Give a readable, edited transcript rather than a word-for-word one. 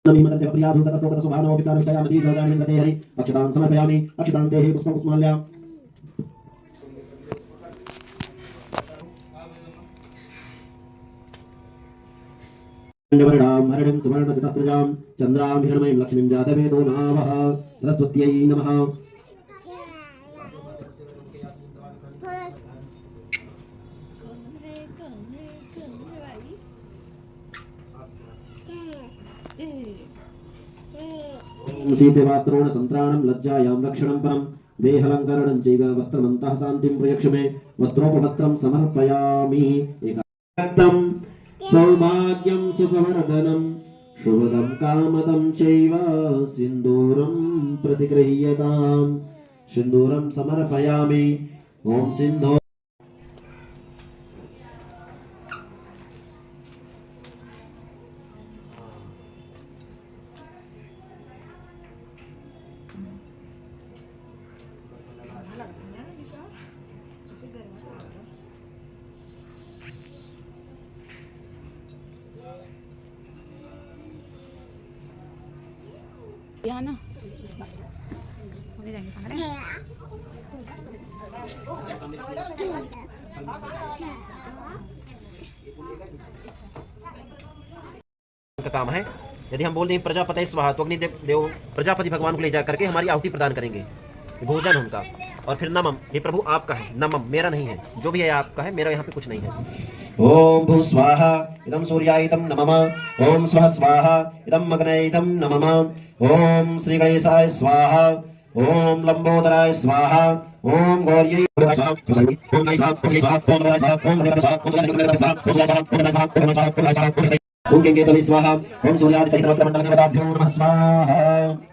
नमीमदन्ते प्रियाधूतस्तोकतसो भानो पितामितयामति जलदानि गते हरि अक्षतान् समर्पयामि अक्षतान्ते हि पुष्पं कुसुमाल्या वर्णां हरिणीं सुवर्णचतस्रजां चन्द्रां हिरण्मयीं लक्ष्मीं जातवेदो नामः सरस्वत्यै नमः। सीतेवास्त्रोण संत्राणं लज्जायां रक्षणं परं देहलंकरणं चैव वस्त्रमन्तः शान्तिं प्रयक्ष मे वस्त्रोपवस्त्रं समर्पयामि। एकं सौभाग्यं सुखवर्धनं शुभदं कामदं चैव सिन्दूरं प्रतिगृह्यतां सिन्दूरं समर्पयामि। ओम सिंधो ना जाएंगे का काम है। यदि हम बोल दें प्रजापति स्वाहा तो अग्निदेव प्रजापति भगवान को ले जा करके हमारी आहुति प्रदान करेंगे, भोजन उनका। और फिर नमम, ये प्रभु आपका है, नमम मेरा नहीं है, जो भी है आपका है, मेरा यहाँ पे कुछ नहीं है। ओम भू स्वाहा इदं सूर्याय इदं नमः। ओम स्वः स्वाहा इदं अग्नये इदं नमः। ओम श्री गणेशाय स्वाहा। ओम लंबोदराय स्वाहा। ओम गौर्यै ओम गंगे स्वाहा। ओम सूर्यादि सहित मंडल देवताभ्यो नमः स्वाहा।